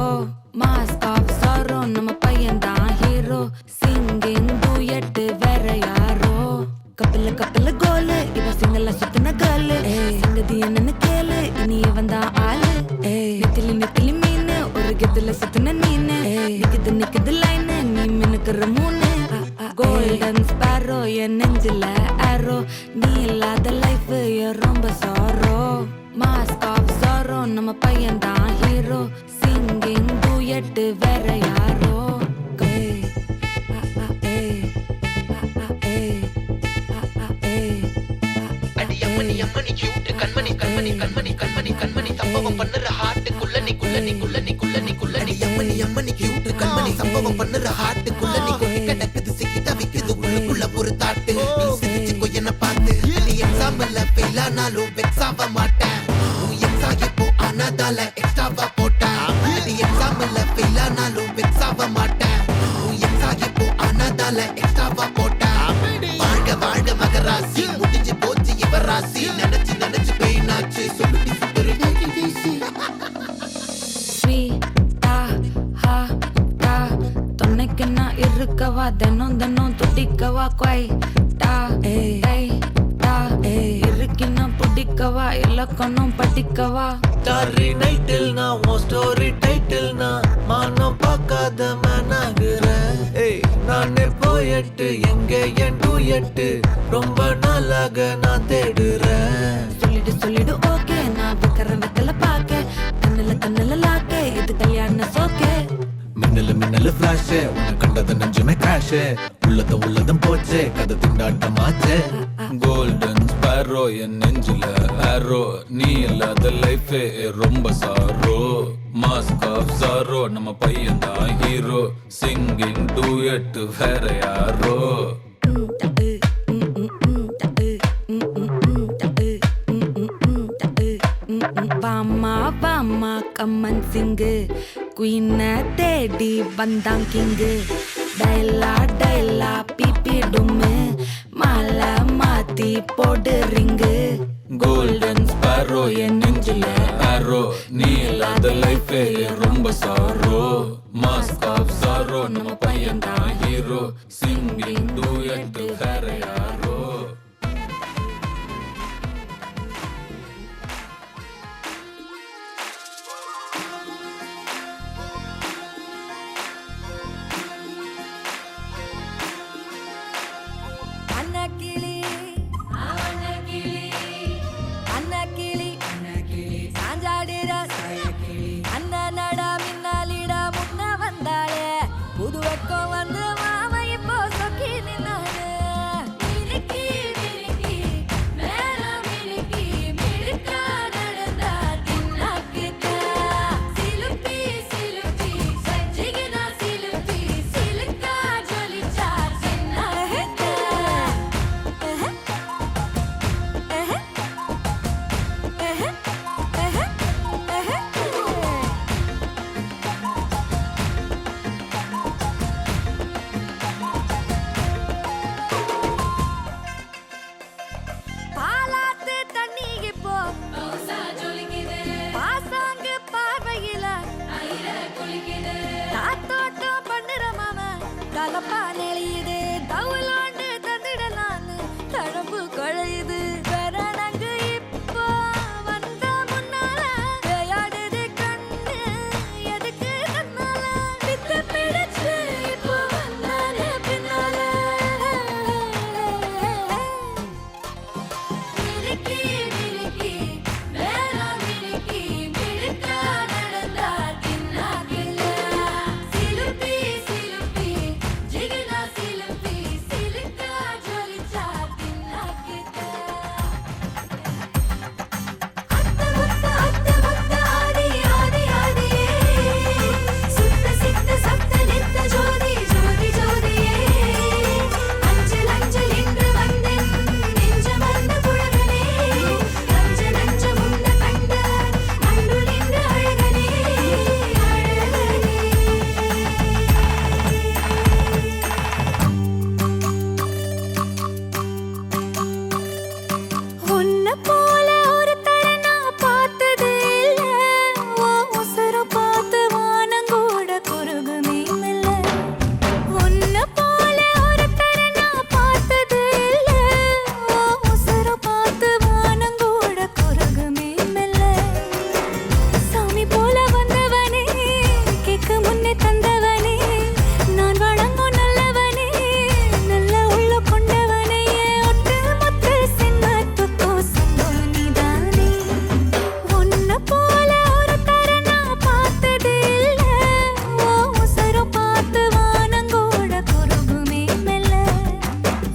மாஸ்க் ஆஃப் சாரோ நம்ம பையன்தான் ஹீரோ. சிங்கிங் டூயட் வேற யாரோ. கப்பல கப்பல கோலு இவ சிங்கல்ல சுத்தின கேளு. சங்கதி என்னன்னு கேளு இனி வந்தான் ஆளு. நெத்திலி நெத்திலி மீனு ஒரு கெத்துல சுத்தின நீனு. நிக்குது நிக்குது லைனு நீ மினுக்குற மூணு. கோல்டன் ஸ்பாரோ என் நெஞ்சில ஆரோ. நீ இல்லாத லைஃப் ரொம்ப சாரோ. மாஸ்க் ஆஃப் சாரோ நம்ம பையன்தான் ஹீரோ. சிங்கிங் டூயட் வேற யாரோ. அம்மணி கியூட் கண்மணி கண்மணி கண்மணி கண்மணி கண்மணி சம்பவம் பண்ணுற ஹார்ட் குள்ளனி குள்ளனி குள்ளனி குள்ளனி குள்ளனி அம்மணி கியூட் கண்மணி சம்பவம் பண்ணுற ஹார்ட் குள்ளனி கொட்டி கிடக்குது சிக்கி தவிக்குது உள்ளுக்குள்ள ஒரு தாட்டு. நீ சிரிச்சுக்கோ என்ன பார்த்து. நீ எக்ஸாம்பிள் ஃபெயில் ஆனாலும் வெக்ஸ் ஆக மாட்டேன். நீ எக்ஸாம் இப்போ ஆனதால எக்ஸ்ட்ராவா போட்டேன். நீ எக்ஸாம்பிள் ஃபெயில் ஆனாலும் வெக்ஸ் ஆக மாட்டேன். நீ எக்ஸாம் இப்போ ஆனதால எக்ஸ்ட்ராவா போட்டேன். வாழ்க வாழ்க மகராசி முடிஞ்சு போச்சு இவராசி. நினைச்சு நினைச்சு பெயினாச்சு சொல்லுடி சுந்தரி தொன்னைக்கு நான் இருக்கவா தினம் தினம் துடிக்கவா கொய் டா இருக்கினா பிடிக்கவா இலக்கணம் படிக்கவா. டாரி நைட்டில் நான் உன் ஸ்டோரி டைட்டில் நான் மானம் பார்க்காத மேனாகிறேன். நானே போயட்டு எங்கே என் டூயட்டு ரொம்ப நாளாக நான் தேடுறேன். சொல்லிடு ஓகே நான் வைக்கிற வெத்தல பாக்க. கண்ணுல லாக்கே இது கல்யாண சோக்கே. மின்னலு ஃபிளாஷ் உன்னை கண்டது நெஞ்சுமே கிராஷ். உள்ளதும் போச்சே கதை திண்டாட்டமாச்சே. கோல்டன் ஸ்பாரோ என் நெஞ்சில ஆரோ. நீ இல்லாத லைஃபே ரொம்ப சாரோ. மாஸ்க் ஆஃப் சாரோ நம்ம பையன்தான் ஹீரோ. சிங்கிங் டூயட் வேற யாரோ. வாமா வாமா கம்மன் சிங்கு குயின தேடி வந்தான் கிங்கு. டைலா டைலா பிபி டும்மு மாலை மாத்தி போடு ரிங்கு. கோல்டன் ஸ்பாரோ என் நெஞ்சில ஆரோ. நீ இல்லாத லைஃபே ரொம்ப சாரோ. மாஸ்க் ஆஃப் சாரோ நம்ம பையன்தான் ஹீரோ. சிங்கிங் டூயட் வேற யாரோ. கலப்பா நெளியுது தவுலாண்டு தந்திடலான்னு தழம்பு குழையுது பெறனங்கு இப்போ வந்த முன்னால விளையாடுது கண்ணு எதுக்கு தன்னால வித்து பிடிச்சு இப்போ வந்தாலே பின்னால மிருக்கி மிருக்கி வேற மிருக்கி மிருக்கா நடந்தா தின்னா கில்ல சிலுப்பி சிலுப்பி ஜிகினா சிலுப்பி சிலுக்கா ஜொலிச்சா தின்னா கிட்ட அத்த முத்த ஆதி ஆதி ஆதியே சுத்த சித்த சப்த நித்த ஜோதி ஜோதி ஜோதியே அஞ்சல் அஞ்சல் என்று வந்தேன் நெஞ்சம் வந்த புழகனே நஞ்ச நஞ்ச முன்ன கண்ட அண்டுள் என்று அழகனே உன்ன போல ஒரு தரனா பார்த்தது இல்ல ஓ உசர பார்த்து வானங்கூட குறுகுமே மெல்ல உன்ன போல ஒரு தரனா பார்த்தது இல்ல ஓ உசர பார்த்து வானங்கூட குறுகுமே மெல்ல சாமி போல வந்தவனே கேட்க முன்னே தந்தவனே நான் வணங்கும் நல்லவனே நல்ல உள்ள கொண்டவனே ஒட்டு மொத்த சின்னத்துக்கோ சொந்தம் நீதானே உன்ன போல ஒரு தரனா பார்த்தது இல்ல ஓ உசர பார்த்து வானங்கூட குறுகுமே மெல்ல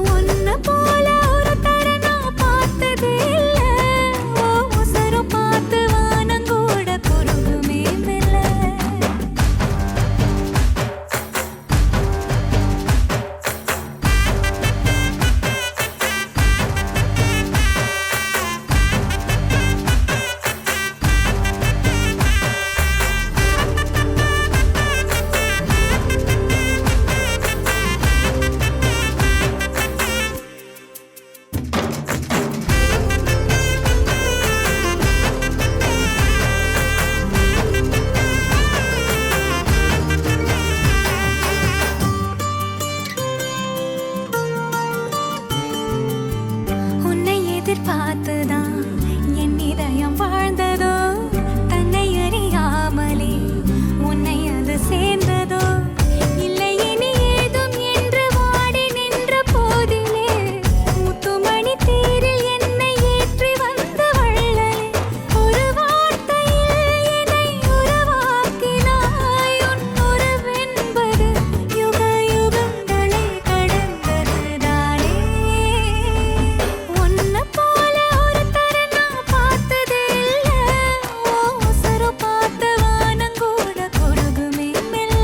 உன்ன போல ஒரு தரனா பார்த்தது இல்ல ஓ உசர பார்த்து வானங்கூட குறுகுமே மெல்ல உன்னை எதிர்பார்த்துதான் என் இதயம் வாழ்ந்ததோ தன்னை அறியாமலே உன்னை அது சேர்ந்ததோ இல்லை இனி ஏதும் என்று வாடி நின்ற போதிலே முத்துமணி தேரில் என்னை ஏற்றி வந்த வள்ளலே ஒரு வார்த்தையில் என்னை உருவாக்கினாய் உன் உறவென்பது யுக யுகங்களை கடந்ததுதானே உன்ன போல ஒரு தரனா பார்த்தது இல்ல ஓ உசர பார்த்து வானங்கூட குறுகுமே மெல்ல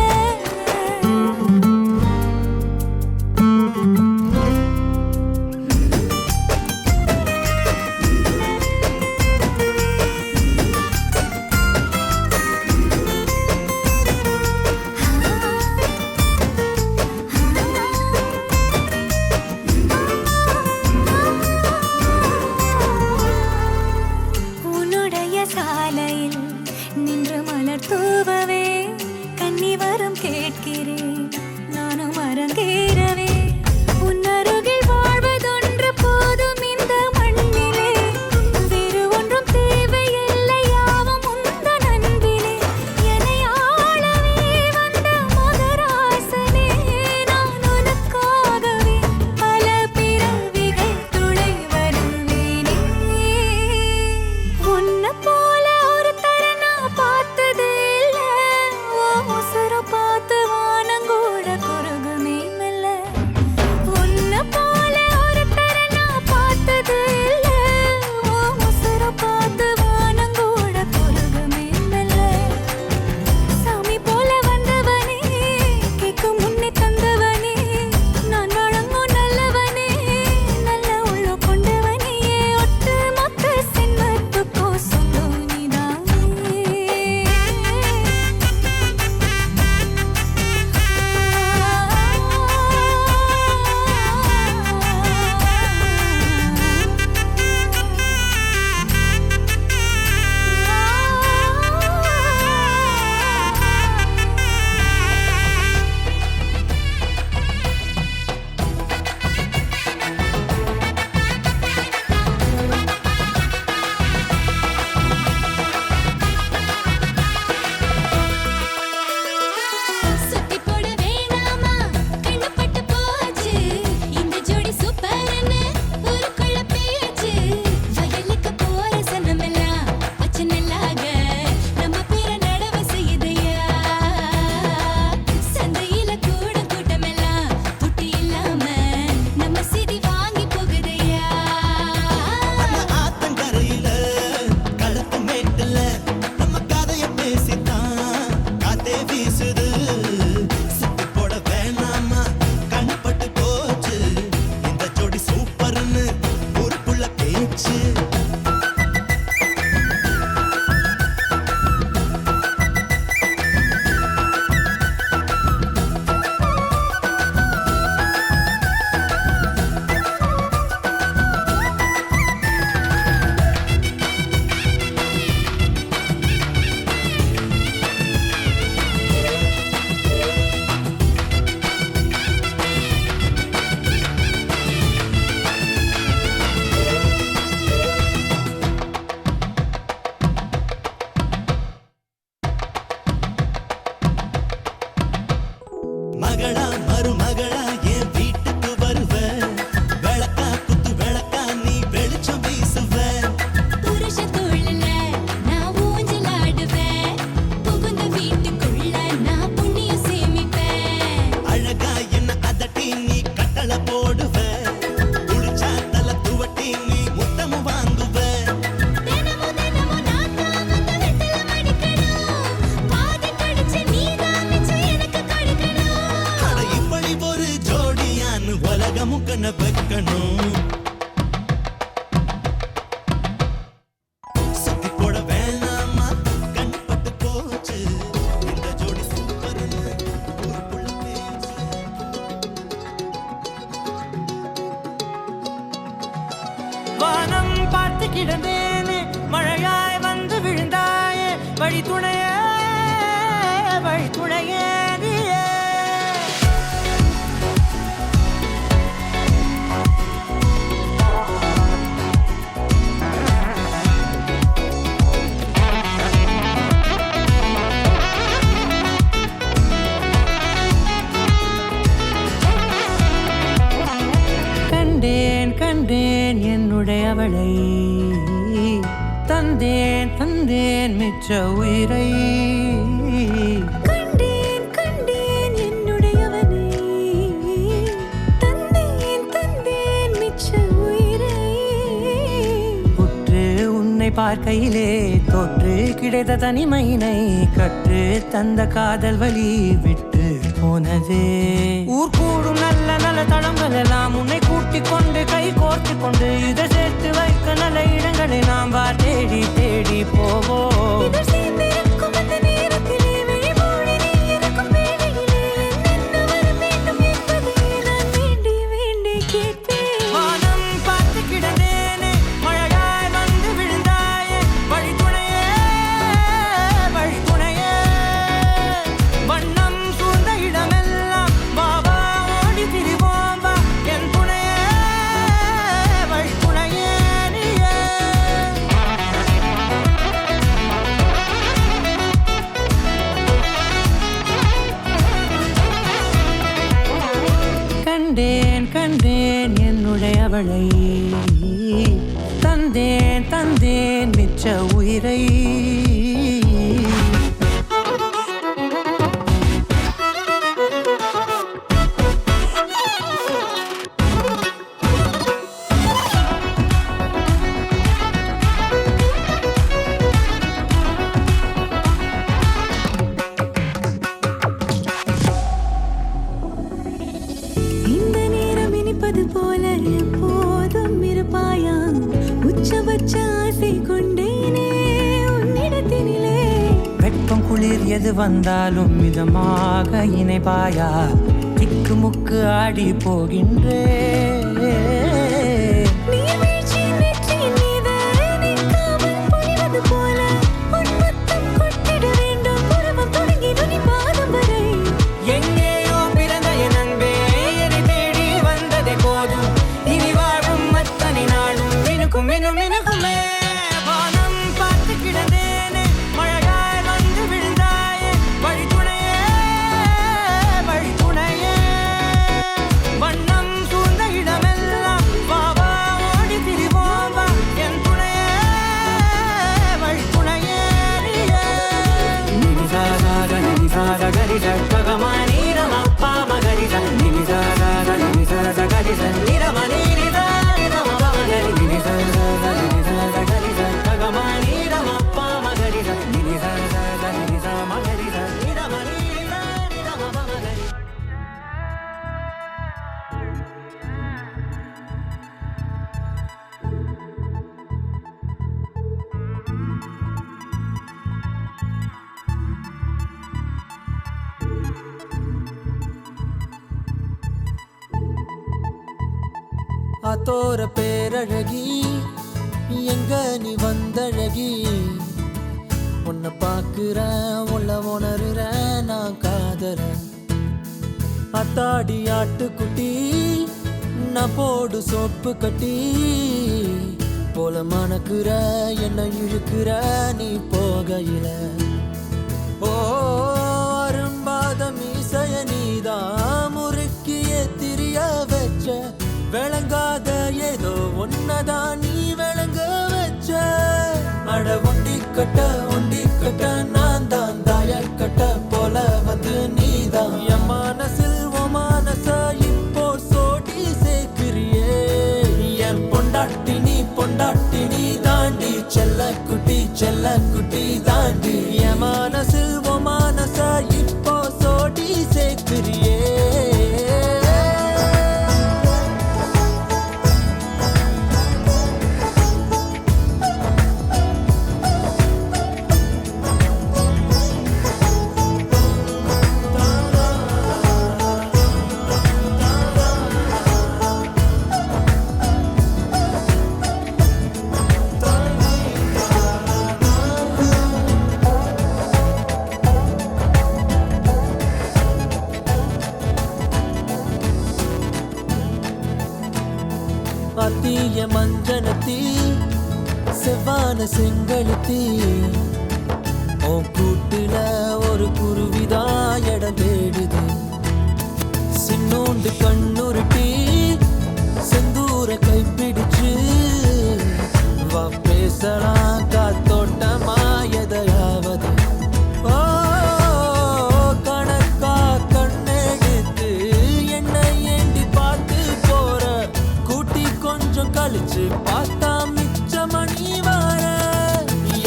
உன்னுடைய சாலையில் நின்று மலர் தூவவே கன்னி வரம் கேட்கிறேன் நானும் அரங்கேறவே உன் அருகில் வாழ்வதொன்று போதும் இந்த மண்ணிலே வேறு ஒன்றும் தேவையில்லை யாவும் உந்தன் அன்பிலே என்னை ஆளவே வந்த மகராசனே நான் உனக்காகவே பல பிறவிகள் துளை வருவேனே உன்ன போல ஒரு தரனா பார்த்தது இல்ல ஓ உசர பார்த்து வானங்கூட குறுகுமே மெல்ல உன்ன மகளா மருமகளா என் வீட்டுக்கு வருவ விளக்கா குத்து விளக்கா நீ வெளிச்சம் வீசுவ புருஷ தோளுல நான் ஊஞ்சலாடுவேன் புகுந்த வீட்டுக்குள்ள நான் புண்ணியம் சேமிப்பேன் அழகா என்ன அதட்டி நீ கட்டளை போடுவ குளிச்சா தலை துவட்டி நீ முத்தமும் வாங்குவ தினமும் தினமும் நான் தான் வந்து வெத்தல மடிக்கணும் பாதி கடிச்சு நீதான் மிச்சம் எனக்கு கொடுக்கணும் அட இப்படி ஒரு ஜோடியான்னு உலகமும் கண்ண வைக்கணும் சுத்தி போட வேணாமா கண்ணு பட்டு போச்சு இந்த ஜோடி சூப்பர்னு ஊருக்குள்ள பேச்சு வானம் பார்த்து கிடந்தேனே மழையாய் வந்து விழுந்தாயே வழி துணையே நீயே. கண்டேன் கண்டேன் என்னுடையவளை தந்தேன் தந்தேன் மிச்ச உயிரை கண்டேன் கண்டேன் என்னுடையவனை தந்தேன் தந்தேன் மிச்ச உயிரை உற்று உன்னை பார்க்கையிலே தொற்று கிடைத்த தனிமையினை கற்று தந்த காதல் வழி விட்டு போனதே ஊர் கூடும் நல்ல நல்ல தளங்கள் எல்லாம் உன்னை கூட்டிக் கொண்டு கை கோர்த்து கொண்டு இதை சேர்த்து வைக்க நல்ல இடங்களை நாம் தேடி தேடி போவோம் இதழ் சேர்ந்திருக்கும் அந்த நேரத்திலே விழிமூடி நீ இருக்கும் வேளையிலே என்னென்ன வர வேண்டும் என்பதை நான் வேண்டி வேண்டி கேட்பேன் வானம் பார்த்து கிடந்தேனே மழையாய் வந்து விழுந்தாயே வழி துணையே வண்ணம் சூழ்ந்த இடமெல்லாம் பாபா ஓடி திரிவோம் வா என் துணையே வழி துணையே நீயே. கண்டேன் கண்டேன் என்னுடையவளை தந்தேன் தந்தேன் மிச்ச உயிரை இந்த நேரம் இனிப்பது போல எப்போதும் இருப்பாயா உச்சபட்ச ஆசை கொண்டேனே உன்னிடத்தினிலே வெப்பம் குளிர் எது வந்தாலும் மிதமாக இணைப்பாயா திக்கு முக்கு ஆடி போகின்றே நீர்வீழ்ச்சியின் நெற்றியின் மீது நிற்காமல் பொழிவது போல உன் முத்தம் கொட்டிட வேண்டும் உறவம் தொடங்கி நுனி பாதம் வரை எங்கேயோ பிறந்த என் அன்பே என்னை தேடி வந்ததே போதும் இனி வாழும் அத்தனை நாளும் மினுக்கும் மினுக்குமே வானம் பார்த்து கிடந்தேனே மழையாய் வந்து விழுந்தாயே வழி துணையே வண்ணம் சூழ்ந்த இடமெல்லாம் பாபா ஓடி திரிவோம் வா என் துணையே வழி துணையே நீயே. நினிசாத நினிசாத கரிச பகமானி ரமப்பா மகரிச நினிசாத நினிசாத கரிச நிரமணி நிதா நிரம பமகரி நினிசாத நினிசாத கரிச பகமானி ரமப்பா மகரிச நினிசாத நினிசா மகரிச நிரமணி நிதா நிரம பமகரி. ஆத்தோர பேரழகி எங்க நீ வந்தழகி உன்னை பார்க்கிறேன் உள்ள உணர்றேன் நான் காதறேன் அத்தாடி ஆட்டுக்குட்டி நான் போடு சோப்பு கட்டி போல மணக்குற என்ன இழுக்கிற நீ போகையில ஓ அரும்பாத மீசைய நீதான் வச்ச விளங்காத ஏதோ ஒன்னதான் நீ விளங்க வச்ச அட ஒண்டி கட்ட நான் தான் தாயல் கட்ட போல வந்து நீதான் என் மனசில் உன் மனச இப்போ சோடி சேர்க்கிறியே என் பொண்டாட்டி நீ தாண்டி செல்ல குட்டி தாண்டி என் மனசில் உன் மனச இப்போ சோடி சேர்க்கிறியே அத்திய மஞ்சனத்தி செவ்வான செங்கழுத்தி உன் கூட்டுல ஒரு குருவிதா இடம் தேடுது சின்னோண்டு கண்ணுருட்டி செந்தூர கைப்பிடிச்சு வா பேசலாம் காத்தோட்டமா எதையாவது ஓ கணக்கா கண்ணெடுத்து என்னை ஏண்டி பார்த்து போற கூட்டி கொஞ்சம் கழிச்சு பார்த்தா மிச்ச மணி வர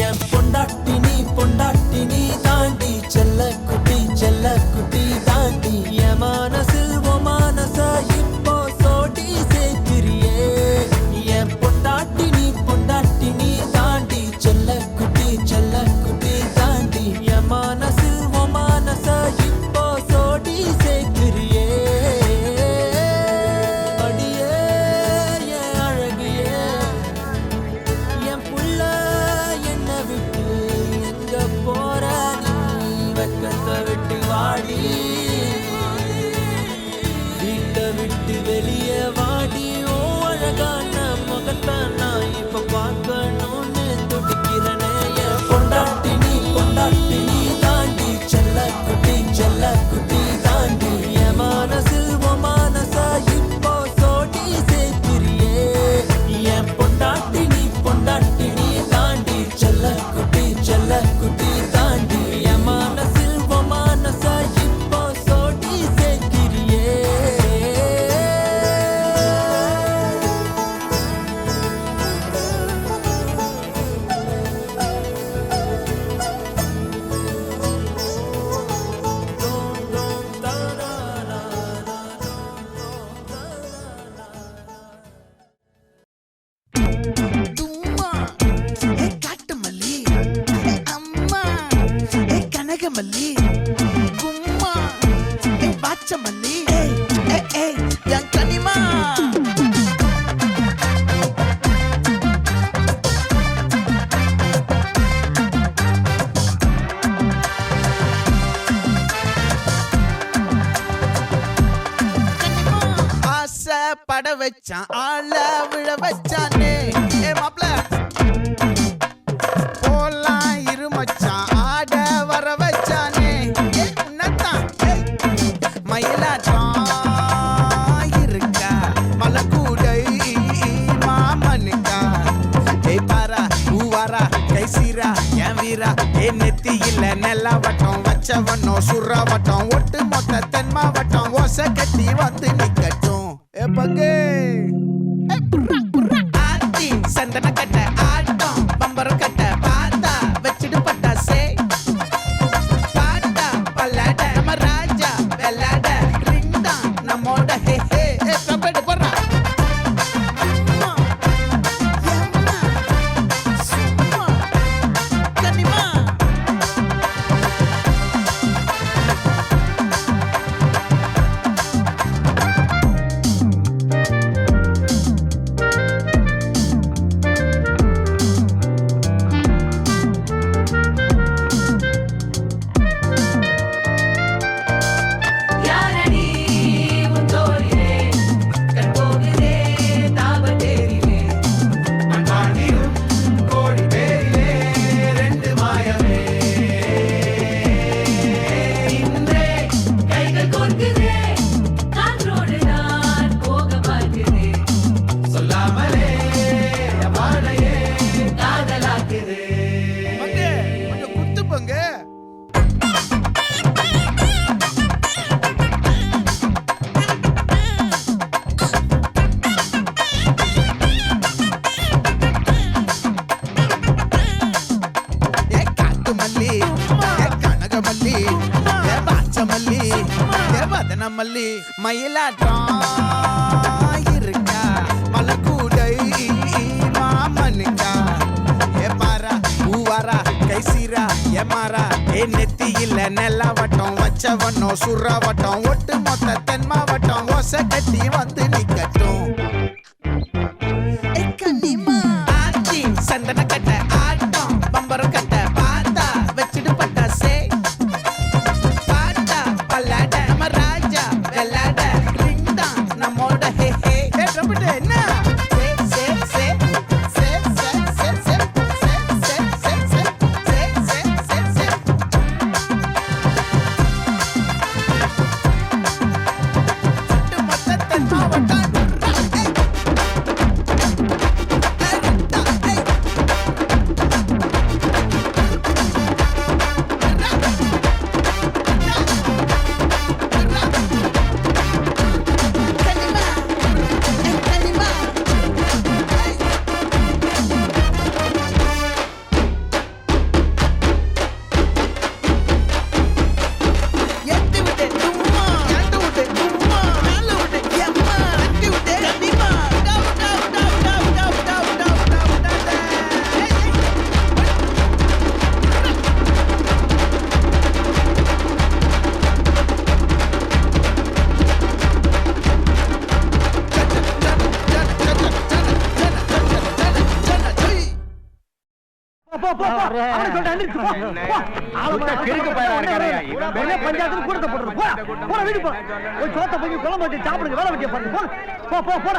என் பொண்டாட்டி நீ தாண்டி செல்ல குட்டி தாண்டி என் மனசில் உன் மனச இப்போ சோடி சேர்க்கிறியே என் பொண்டாட்டி நீ தாண்டி செல்ல குட்டி தாண்டி என் மனசில் உன் மனச இப்போ சோடி சேர்க்கிறியே அடியே என் அழகியே என் புள்ள என்ன விட்டு எங்க போற நீ வெக்கத்தை விட்டு வாடி வீட்டை விட்டு வெளியே வாடி ஓ அழகான முகத்தை நான் இப்ப பார்க்கணும்னு துடிக்கிறனே என் பொண்டாட்டி நீ தாண்டி செல்ல குட்டி தாண்டி என் மனசில் உன் மனச இப்போ சோடி சேர்க்கிறியே என் பொண்டாட்டி நீ தாண்டி செல்ல குட்டி தாண்டி என் மனசில் உன் மனச இப்போ சோடி சேர்க்கிறியே தும்மா ஏ காட்டுமல்லி ஏ அம்மா ஏ கனகமல்லி கும்மா ஏ பாச்சமல்லி ஏ என் கனிமா ஆசை பட வச்சான் ஆள விழ வச்சானே ஏ மாப்ள போலாம் இரு மச்சான் ஆட வர வச்சானே ஏ உன்னதான் மயிலாட்டம் இருக்கா மலக்கூடை மாமனுக்கா ஏய் பாரா ஊவாரா கைசீரா என் வீரா ஏ நெத்தி இல்ல நெல்லா வட்டம் வச்சவனோ சுறா வட்டம் ஒட்டு மொத்த தென் மாவட்டம் ஓசை கட்டி வந்து நிக்கட்டும் ஏ பங்கே ஆத்தி சந்தன கட்ட ஆட்டம் பம்பரம் கட்ட பாத்தா வச்சிடு பட்டாசே பாட்டா பல்லாட நம்ம ராஜா வெள்ளாட ரிங் தான் நம்மோட ஹே ஹே ஏ கபடி போறா அம்மா எம்மா சும்மா கனிமா தேவதன மல்லி மயிலாட்டம் இருக்கா மலக்கூடை மாமனுக்கா ஏ பாரா பூவாரா கைசீரா ஏமாறா ஏ நெத்தி இல்ல நெல்லாவட்டம் வச்சவனோ சுறாவட்டம் ஒட்டு மொத்த தென் மாவட்டம் ஓசை கட்டி வந்து நிக்கட்டும் ஆச்சி சந்தன கட்ட ஆட்டம் பம்பரம் கட்ட பார்த்தா வச்சுட்டு பட்டாசே பாட்டா பல்லாட நம்ம ராஜா வெள்ளாட ரிங் தான் நம்மோட ஹே ஹே என்ன சே சே சே சே சே சே சே சே சே சே சே சே சே ஒட்டு மொத்த தென் மாவட்டம் பஞ்சாயத்து கூட போடுறோம். வீடு போ. ஒரு சோத்த போய் குழம்பு வச்சு சாப்பிடுங்க. வேலை வெட்டிய பாருங்க. போடா.